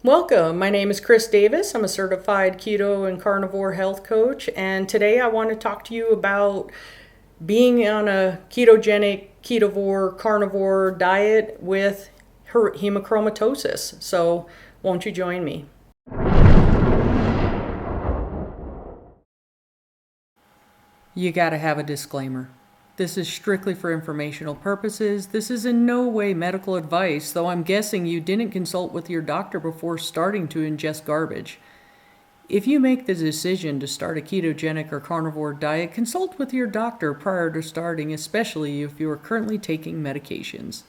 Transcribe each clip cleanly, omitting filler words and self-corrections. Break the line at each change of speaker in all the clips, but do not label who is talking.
Welcome. My name is Chris Davis. I'm a certified keto and carnivore health coach, and today I want to talk to you about being on a ketogenic, ketovore, carnivore diet with hemochromatosis. So, won't you join me? You gotta have a disclaimer. This is strictly for informational purposes. This is in no way medical advice, though I'm guessing you didn't consult with your doctor before starting to ingest garbage. If you make the decision to start a ketogenic or carnivore diet, consult with your doctor prior to starting, especially if you are currently taking medications.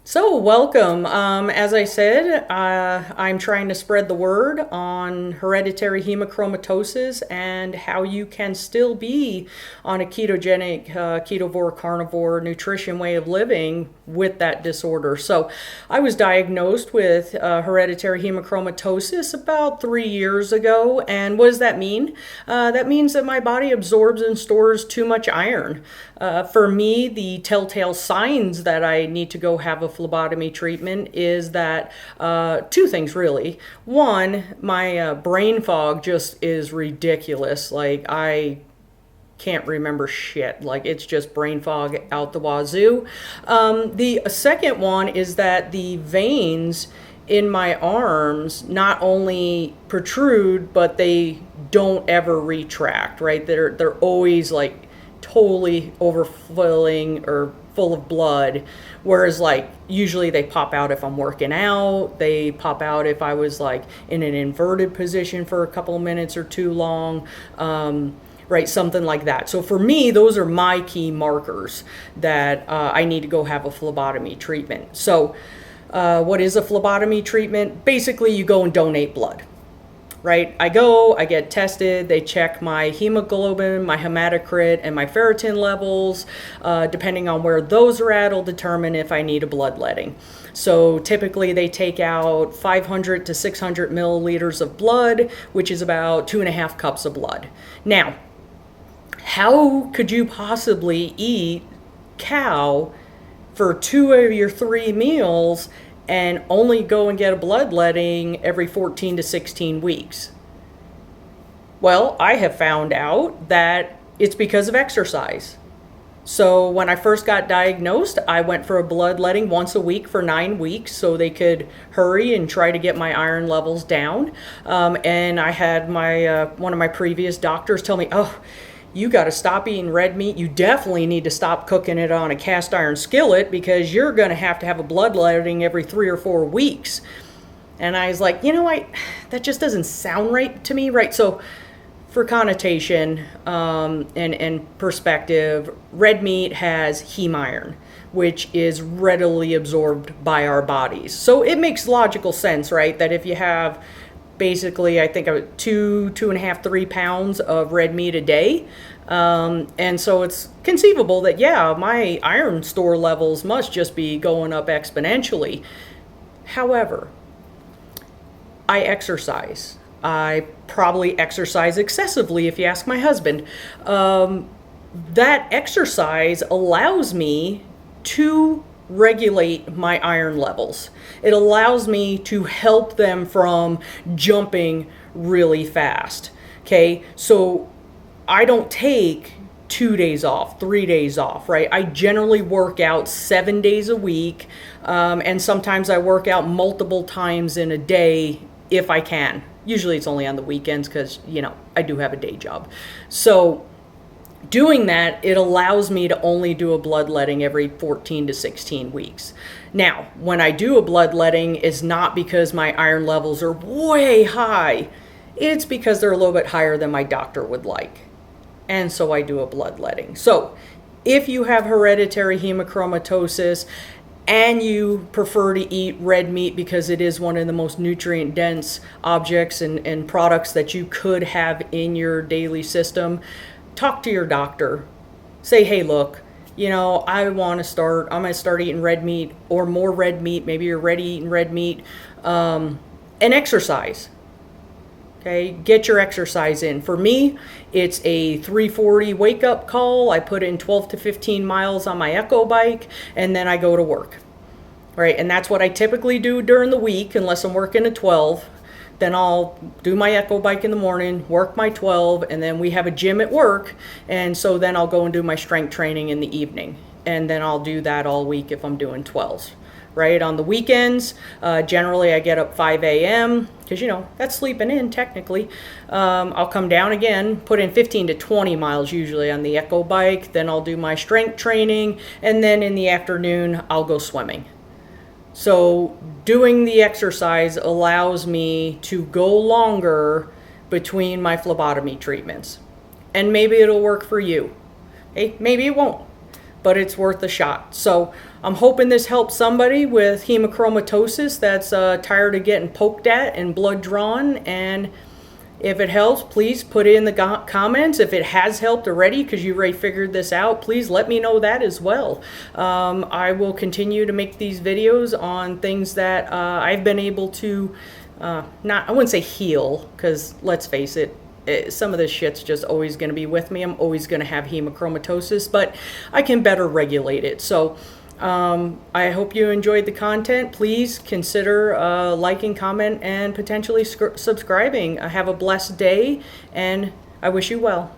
So, welcome. As I said, I'm trying to spread the word on hereditary hemochromatosis and how you can still be on a ketogenic, ketovore, carnivore nutrition way of living with that disorder. So, I was diagnosed with hereditary hemochromatosis about 3 years ago. And what does that mean? That means that my body absorbs and stores too much iron. For me, the telltale signs that I need to go have a phlebotomy treatment is that two things really. One, my brain fog just is ridiculous. Like I can't remember shit. Like it's just brain fog out the wazoo. The second one is that the veins in my arms not only protrude, but they don't ever retract. Right? They're always like totally overfilling or full of blood, whereas like usually they pop out if I'm working out, they pop out if I was like in an inverted position for a couple of minutes or too long, right, something like that. So for me, those are my key markers that I need to go have a phlebotomy treatment. So what is a phlebotomy treatment? Basically you go and donate blood. Right? I go, I get tested, they check my hemoglobin, my hematocrit, and my ferritin levels. Depending on where those are at, will determine if I need a bloodletting. So typically they take out 500 to 600 milliliters of blood, which is about 2.5 cups of blood. Now, how could you possibly eat cow for 2 of your 3 meals and only go and get a bloodletting every 14 to 16 weeks? Well, I have found out that it's because of exercise. So when I first got diagnosed, I went for a bloodletting once a week for 9 weeks so they could hurry and try to get my iron levels down. And I had my one of my previous doctors tell me, oh, you got to stop eating red meat. You definitely need to stop cooking it on a cast iron skillet because you're going to have a bloodletting every 3 or 4 weeks. And I was like, that just doesn't sound right to me, right? So for connotation and perspective, red meat has heme iron, which is readily absorbed by our bodies. So it makes logical sense, right? That if you have basically, I think 2.5, 3 pounds of red meat a day. And so it's conceivable that, yeah, my iron store levels must just be going up exponentially. However, I exercise. I probably exercise excessively if you ask my husband. That exercise allows me to regulate my iron levels. It allows me to help them from jumping really fast. Okay, so I don't take 2 days off, 3 days off, right? I generally work out 7 days a week, and sometimes I work out multiple times in a day if I can. Usually it's only on the weekends because, I do have a day job. So doing that, it allows me to only do a bloodletting every 14 to 16 weeks. Now, when I do a bloodletting, it's not because my iron levels are way high. It's because they're a little bit higher than my doctor would like. And so I do a bloodletting. So if you have hereditary hemochromatosis and you prefer to eat red meat because it is one of the most nutrient-dense objects and products that you could have in your daily system, talk to your doctor. Say, hey, look, I'm going to start eating red meat or more red meat. Maybe you're already eating red meat, and exercise. Okay, get your exercise in. For me, it's a 3:40 wake-up call. I put in 12 to 15 miles on my Echo bike, and then I go to work. right? And that's what I typically do during the week, unless I'm working at 12. Then I'll do my echo bike in the morning, work my 12, and then we have a gym at work. And so then I'll go and do my strength training in the evening. And then I'll do that all week if I'm doing 12s. Right? On the weekends, generally I get up 5 a.m. because, that's sleeping in technically. I'll come down again, put in 15 to 20 miles usually on the echo bike. Then I'll do my strength training. And then in the afternoon, I'll go swimming. So doing the exercise allows me to go longer between my phlebotomy treatments. And maybe it'll work for you. Hey, maybe it won't, but it's worth a shot. So I'm hoping this helps somebody with hemochromatosis that's tired of getting poked at and blood drawn. And if it helps, please put it in the comments. If it has helped already, because you already figured this out, please let me know that as well. I will continue to make these videos on things that I've been able to, I wouldn't say heal, because let's face it, some of this shit's just always going to be with me. I'm always going to have hemochromatosis, but I can better regulate it. So I hope you enjoyed the content. Please consider liking, comment, and potentially subscribing. Have a blessed day, and I wish you well.